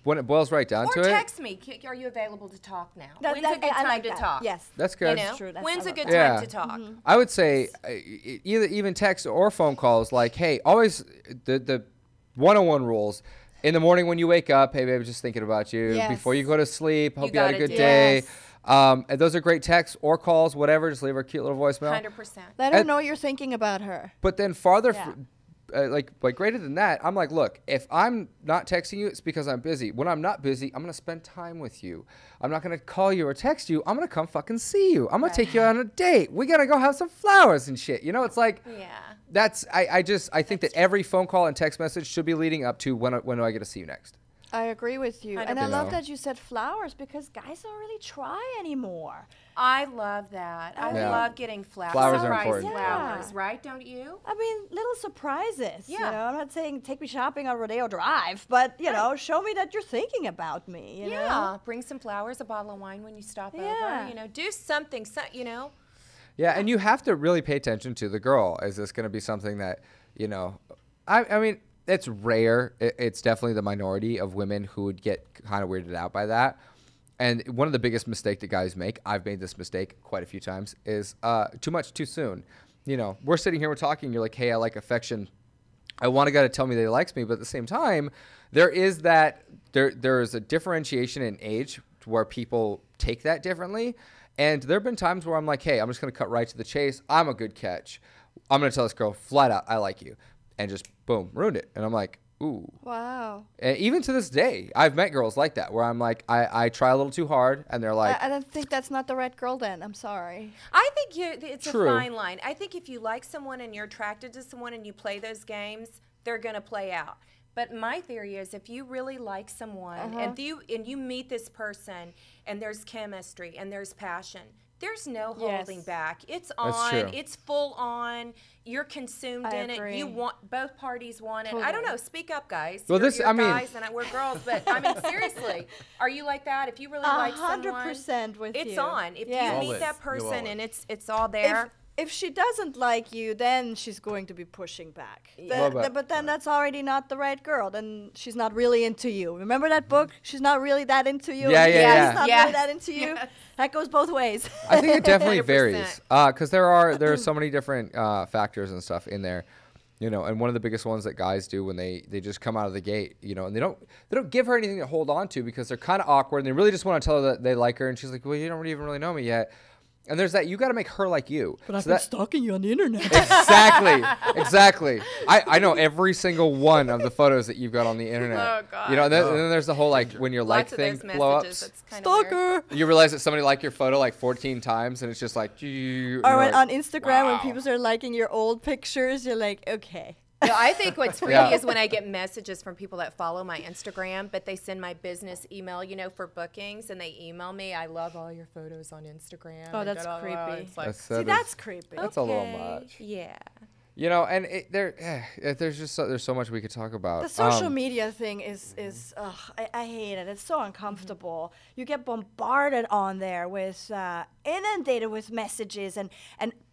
when it boils right down Or to it, text me. Are you available to talk now? When's a good I time like to that. talk? Yes. that's You good. know? true. That's- When's I a love good that. time Yeah. to talk? I would say either even text or phone calls. Like, hey, always the 101 rules. In the morning when you wake up, hey, baby, just thinking about you. Yes. Before you go to sleep, hope you had a gotta good do day. Yes. And those are great texts or calls, whatever. Just leave her a cute little voicemail. 100%. Let her And- know you're thinking about her. But then farther, Yeah. like greater than that, I'm like, look, if I'm not texting you, it's because I'm busy. When I'm not busy, I'm gonna spend time with you. I'm not gonna call you or text you. I'm gonna come fucking see you. I'm gonna take you on a date. We gotta go have some flowers and shit. It's like Yeah. that's I think that every phone call and text message should be leading up to when do I get to see you next. I agree with you. And I 100%. love that you said flowers because guys don't really try anymore. I love that. I Yeah. love getting flowers. Flowers are Surprise important. flowers, Yeah. right? Don't you? I mean, little surprises. Yeah. I'm not saying take me shopping on Rodeo Drive, but, show me that you're thinking about me, you know? Yeah. Bring some flowers, a bottle of wine when you stop Yeah. over. Do something. Yeah, and you have to really pay attention to the girl. Is this gonna be something that I mean. It's rare. It's definitely the minority of women who would get kind of weirded out by that. And one of the biggest mistakes that guys make, I've made this mistake quite a few times, is too much too soon. We're sitting here, we're talking, you're like, hey, I like affection. I want a guy to tell me that he likes me, but at the same time, there is a differentiation in age where people take that differently. And there have been times where I'm like, hey, I'm just going to cut right to the chase. I'm a good catch. I'm going to tell this girl flat out, I like you. And just, boom, ruined it. And I'm like, ooh. Wow. And even to this day, I've met girls like that where I'm like, I try a little too hard, and they're like, I don't think that's not the right girl then. I'm sorry. I think it's True. a fine line. I think if you like someone and you're attracted to someone and you play those games, they're going to play out. But my theory is if you really like someone and you meet this person and there's chemistry and there's passion, there's no holding Yes. back. It's That's on. true. It's full on. You're consumed I in agree. it. You want both parties want it. I don't Totally. know. Speak up, guys. Well, You're I mean- guys and we're girls, but I mean seriously, are you like that? If you really like someone, 100% with it's you. on. If Yeah. you All meet in. that Go all person in. and it's all there. If she doesn't like you, then she's going to be pushing back. Well, But then that's already not the right girl. Then she's not really into you. Remember that book? She's not really that into you. Yeah, and yeah, yeah. She's not Yes. really that into you. Yes. That goes both ways. I think it definitely 100%. varies because there are so many different factors and stuff in there, and one of the biggest ones that guys do when they just come out of the gate, and they don't give her anything to hold on to because they're kind of awkward and they really just want to tell her that they like her, and she's like, well, you don't even really know me yet. And there's that, you got to make her like you. But I've So been that- stalking you on the internet. Exactly. I know every single one of the photos that you've got on the internet. Oh, God. And then there's the whole when your like Lots of thing those blow messages. ups. It's kind of weird. Stalker. You realize that somebody liked your photo like 14 times, and it's just like, Or when, on Instagram, when wow. people start liking your old pictures, you're like, okay. No, I think what's freaky Yeah. is when I get messages from people that follow my Instagram, but they send my business email, for bookings, and they email me. I love all your photos on Instagram. Oh, and that's da-da-da. creepy. It's like, See, that's creepy. That's a little okay, much. Yeah. And there's just there's so much we could talk about. The social media thing is I hate it. It's so uncomfortable. You get bombarded on there with inundated with messages and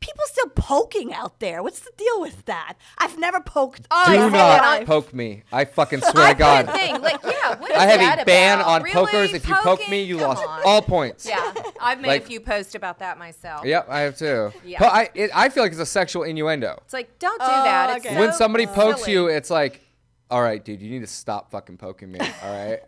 people still poking out there. What's the deal with that? I've never poked. Oh, Do I hate not it. poke me. I fucking swear to God. Thing. Like, yeah, what is I have that a ban about? on Really? pokers. If you poke Poking? me, you Come lost on. all points. Yeah, I've made Like- a few posts about that myself. Yep, I have too. Yeah. But I feel like it's a sexual innuendo. It's like, don't do that. It's okay. When so somebody pokes silly. you, it's like, all right, dude, you need to stop fucking poking me. All right.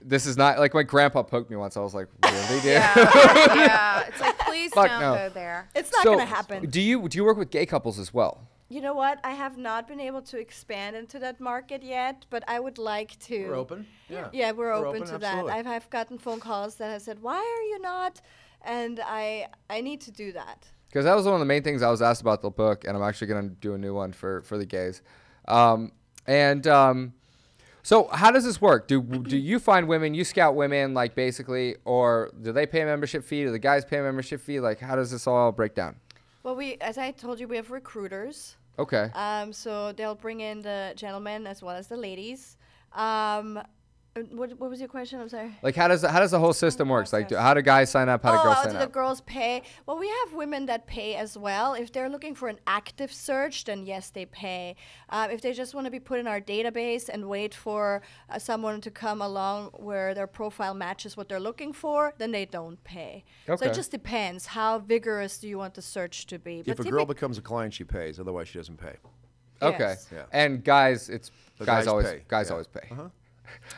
This is not like my grandpa poked me once. I was like, really, dude? Yeah, it's like, please Fuck don't no. go there. It's not So, gonna happen. Do you work with gay couples as well? You know what? I have not been able to expand into that market yet, but I would like to. We're open. Yeah. Yeah, we're open to absolutely. that. I've gotten phone calls that have said, "Why are you not?" And I need to do that. Because that was one of the main things I was asked about the book, and I'm actually going to do a new one for the gays. So how does this work? Do you find women, you scout women, like basically, or do they pay a membership fee? Do the guys pay a membership fee? Like, how does this all break down? Well, as I told you, we have recruiters. Okay. So they'll bring in the gentlemen as well as the ladies. What was your question? I'm sorry. Like, how does the whole system work? Like, how do guys sign up? How do girls sign do up? the girls pay? Well, we have women that pay as well. If they're looking for an active search, then yes, they pay. If they just want to be put in our database and wait for someone to come along where their profile matches what they're looking for, then they don't pay. So Okay. it just depends. How vigorous do you want the search to be? If a girl becomes a client, she pays. Otherwise, she doesn't pay. Okay. Yes. Yeah. And guys, The guys guys always pay. always pay. Uh-huh.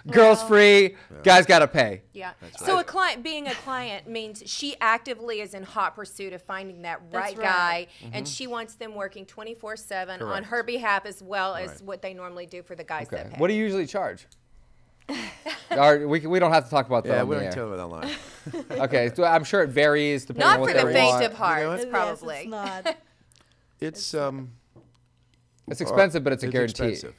Girls free, guys gotta pay. Yeah. That's So right. a client, being a client, means she actively is in hot pursuit of finding that right That's guy, right. and she wants them working 24/7 on Correct. her behalf as well as Right. what they normally do for the guys Okay. that pay. What do you usually charge? Or we don't have to talk about that Yeah, on we the don't air. tell her that line. Okay, so I'm sure it varies depending Not on what for they the faint want. of heart, You know what? Yes, probably. it's not. It's It's expensive, but it's a guarantee. expensive.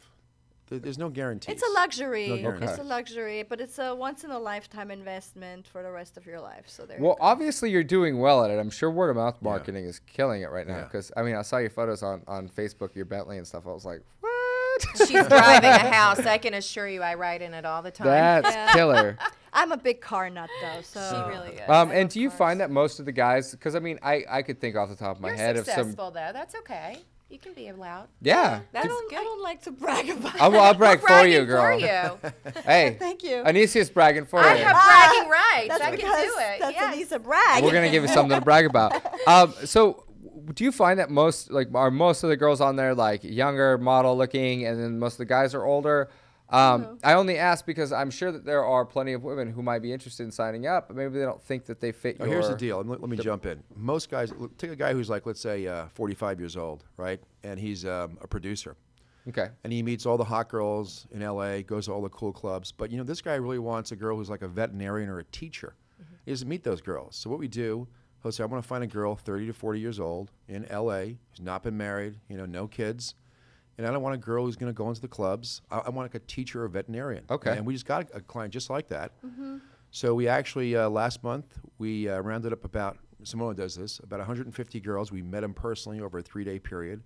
There's no guarantees. It's a luxury. No guarantees. It's a luxury, but it's a once-in-a-lifetime investment for the rest of your life. So there. Well, you go. obviously you're doing well at it. I'm sure word of mouth marketing is killing it right now. Yeah. Because I mean, I saw your photos on Facebook, your Bentley and stuff. I was like, what? She's driving a house. I can assure you, I ride in it all the time. That's Yeah. killer. I'm a big car nut, though. So She really is. And do you find that most of the guys? Because I mean, I could think off the top of my You're head of some. successful, though. That's okay. You can be loud. Yeah. That's I good. don't like to brag about. I'll brag We're for you, bragging girl. For you. Hey, Thank you. Anisia's bragging for I you. have bragging rights. That's I can because do it. that's Yes. Anissa brag. We're gonna give you something to brag about. So, do you find that most of the girls on there like younger, model looking, and then most of the guys are older? I only ask because I'm sure that there are plenty of women who might be interested in signing up, but maybe they don't think that they fit Now, your. here's the deal. Let me jump in. Most guys, take a guy who's like, let's say, 45 years old, right? And he's a producer. Okay. And he meets all the hot girls in LA, goes to all the cool clubs. But, you know, this guy really wants a girl who's like a veterinarian or a teacher. He doesn't meet those girls. So what we do, he'll say, I want to find a girl 30 to 40 years old in LA, who's not been married, you know, no kids. And I don't want a girl who's going to go into the clubs. I want like a teacher or a veterinarian. Okay. And we just got a client just like that. So we actually, last month, we rounded up about, Simona does this, about 150 girls. We met them personally over a 3-day period.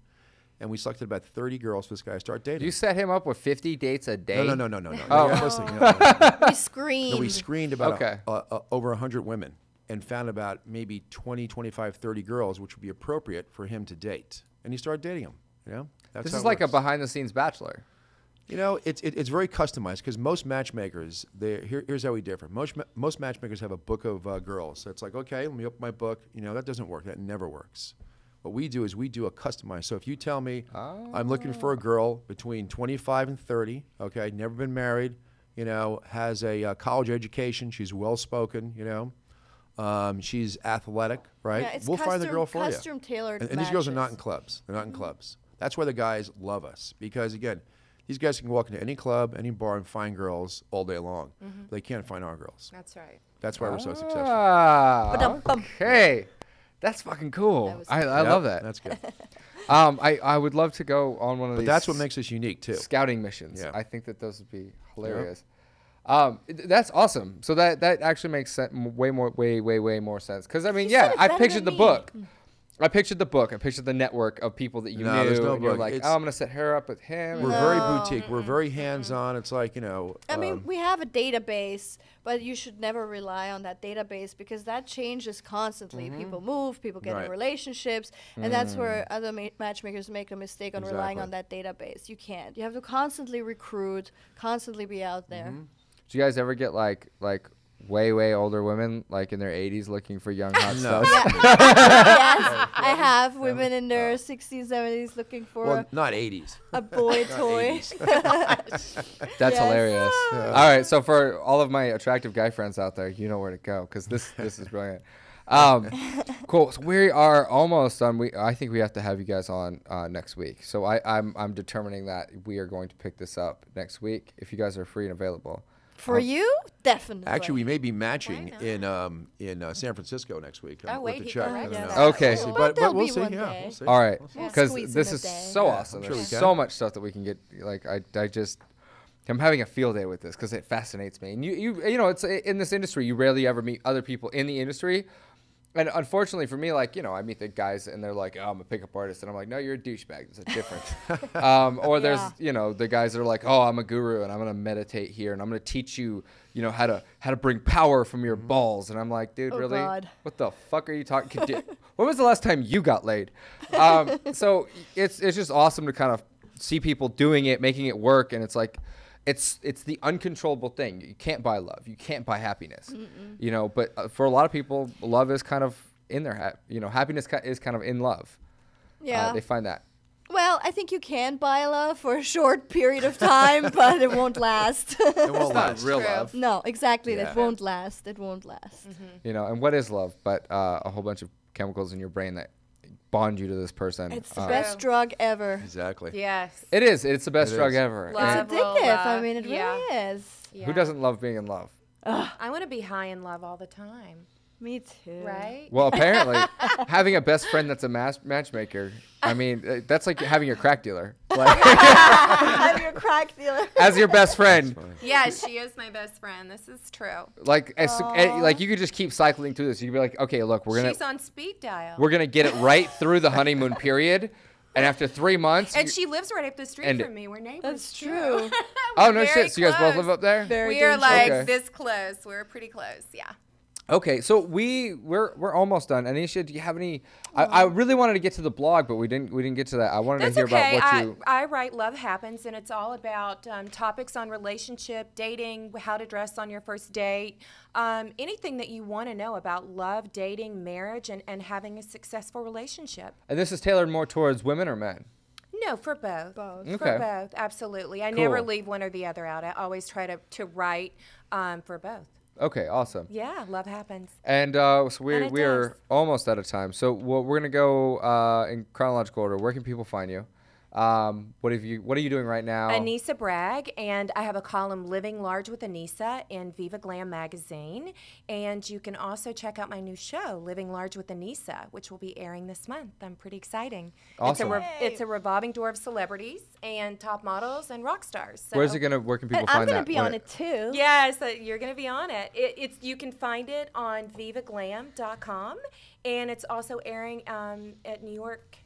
And we selected about 30 girls for this guy to start dating. Do you set him up with 50 dates a day? No. Oh. Yeah, listen, you know, We screamed. no, we screened about Okay. over 100 women and found about maybe 20, 25, 30 girls, which would be appropriate for him to date. And he started dating them, you know? That's This how is it like a works. behind-the-scenes Bachelor. You know, it's very customized because most matchmakers, here's how we differ. Most matchmakers have a book of girls. So it's like, okay, let me open my book. You know, that doesn't work. That never works. What we do is we do a customized. So if you tell me I'm looking for a girl between 25 and 30, okay, never been married, you know, has a college education, she's well-spoken, you know, she's athletic, right? Yeah, it's we'll find the girl for you. custom tailored. And these girls are not in matches. clubs. They're not in clubs. That's why the guys love us because, again, these guys can walk into any club, any bar, and find girls all day long. They can't find our girls. That's right. That's why we're so successful. Ah, Ba-dum-bum. okay. That's fucking cool. was I Yep, love that. That's good. I would love to go on one of But these. that's what makes us unique, too. scouting missions. Yeah. I think that those would be hilarious. That's awesome. So that actually makes way more sense. Because I mean, You yeah, said it I better pictured the than me. book. I pictured the book. I pictured the network of people that you No, knew. there's no and you're book. like, It's- oh, I'm gonna set her up with him. We're No. very boutique. We're very hands-on. It's like, you know. I mean, we have a database, but you should never rely on that database because that changes constantly. People move, people get Right. in relationships, and that's where other matchmakers make a mistake on relying Exactly. on that database. You can't. You have to constantly recruit, constantly be out there. Do you guys ever get like way older women like in their 80s looking for young hot No. stuff? Yes, I have women in their 60s, 70s looking for well, not 80s. a boy toy. 80s. That's Yes. hilarious. All right, so for all of my attractive guy friends out there, you know where to go because this is brilliant. Cool. So we are almost done. I think we have to have you guys on next week. So I'm determining that we are going to pick this up next week if you guys are free and available. For you, definitely. Actually, we may be matching in San Francisco next week. Oh, We'll wait, have to he check. corrects I don't us. know. Okay. We'll see. But But there'll we'll be see. one Yeah, day. we'll see. All right, We'll see. because squeeze this in a is day. so Yeah, awesome. I'm sure There's we can. so much stuff that we can get. Like I'm having a field day with this because it fascinates me. And you know, it's in this industry, you rarely ever meet other people in the industry. And unfortunately for me, like, you know, I meet the guys and they're like, oh, I'm a pickup artist. And I'm like, no, you're a douchebag. There's a difference. Or there's, you know, the guys that are like, oh, I'm a guru and I'm going to meditate here and I'm going to teach you, you know, how to bring power from your balls. And I'm like, dude, Oh, really? God. What the fuck are you talking? When was the last time you got laid? So it's just awesome to kind of see people doing it, making it work. And it's like, it's the uncontrollable thing. You can't buy love. You can't buy happiness. You know, but for a lot of people, love is kind of in their happiness is kind of in love. Yeah. They find that. Well, I think you can buy love for a short period of time, but it won't last. It won't It's not last. real True. love, No, exactly. Yeah. That won't last. It won't last. you know. And what is love? But a whole bunch of chemicals in your brain that bond you to this person. It's the Uh, best drug ever. Exactly. Yes. It is. It's the best It drug is. ever. Love. And It's will addictive. I love. mean, it Yeah. really is. Yeah. who doesn't love being in love? I want to be high in love all the time. Me too. Right? Well, apparently, having a best friend that's a matchmaker, I mean, that's like having a crack dealer. Like, I'm your crack dealer. as your best friend. Yes, she is my best friend. This is true. Like, like you could just keep cycling through this. You could be like, okay, look, She's on speed dial. we're gonna get it right through the honeymoon period, and after 3 months. And she lives right up the street And- from me. We're neighbors. That's too. true. oh We're no very shit! So you guys both close. live up there? Very We are like Okay. this close. We're pretty close. Yeah. Okay, so we're almost done. Anisha, do you have any? I really wanted to get to the blog, but we didn't get to that. I wanted That's to hear okay. about what you. I write Love Happens, and it's all about topics on relationship, dating, how to dress on your first date, anything that you want to know about love, dating, marriage, and having a successful relationship. And this is tailored more towards women or men. No, for both. Both. Okay. For both, absolutely. I never Cool. leave one or the other out. I always try to write for both. Okay, awesome. Yeah, love happens. And so And we're it we're does. almost out of time. So we're gonna go in chronological order. Where can people find you? What are you doing right now? Anissa Bragg, and I have a column, Living Large with Anissa, in Viva Glam magazine. And you can also check out my new show, Living Large with Anissa, which will be airing this month. I'm pretty exciting. Awesome. It's a revolving door of celebrities and top models and rock stars. So. Where can people And find I'm that? gonna be When on it too. Yes, you're going to be on it. You can find it on vivaglam.com, and it's also airing in New York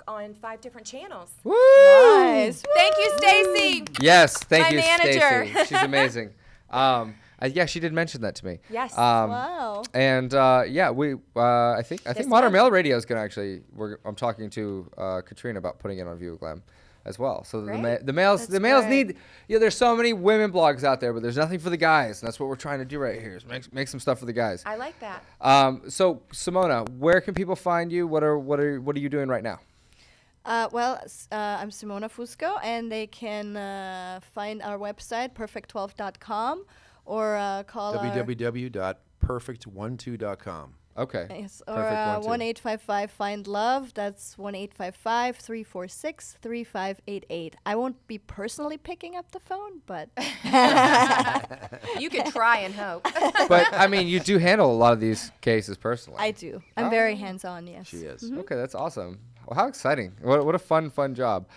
on 5 different channels. Woo! Nice. Thank you, Stacy. Yes, thank My you, manager. Stacy. She's amazing. Yeah, she did mention that to me. Yes. Wow. And yeah, I think This Modern month. Male Radio is gonna actually. I'm talking to Katrina about putting it on Viva Glam as well. So Great. the males great. need. Yeah, there's so many women blogs out there, but there's nothing for the guys. And that's what we're trying to do right here. Is make some stuff for the guys. I like that. So Simona, where can people find you? What are you doing right now? I'm Simona Fusco, and they can find our website, perfect12.com, or call www.perfect12.com. Okay. Yes, or Perfect 1-855 Find Love. That's 1-855-346-3588. I won't be personally picking up the phone, but You could try and hope. But I mean, you do handle a lot of these cases personally. I do. I'm very hands-on. Yes. She is. Okay, that's awesome. Well, how exciting! What a fun job.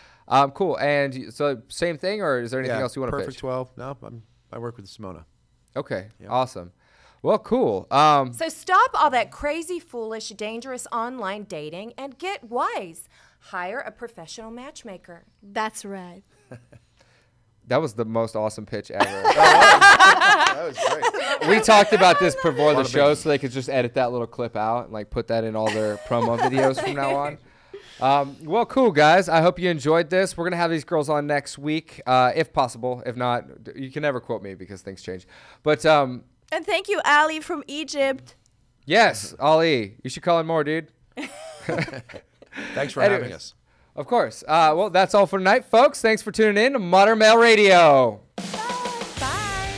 Cool. And so same thing, or is there anything else you want to Perfect pitch? 12. No, I work with Simona. Okay, Yeah. awesome. Well, cool. So stop all that crazy, foolish, dangerous online dating and get wise. Hire a professional matchmaker. That's right. That was the most awesome pitch ever. That was great. We talked about this before the Lot of show, big- so they could just edit that little clip out and like put that in all their promo videos from now on. Well, cool, guys. I hope you enjoyed this. We're going to have these girls on next week, if possible. If not, you can never quote me because things change. But And thank you, Ali from Egypt. yes, Ali. You should call in more, dude. Thanks for Anyways. having us. Of course. Well, that's all for tonight, folks. Thanks for tuning in to Modern Male Radio. Bye.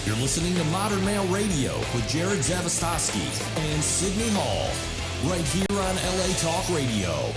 You're listening to Modern Male Radio with Jared Zavastosky and Sydney Hall, right here on LA Talk Radio.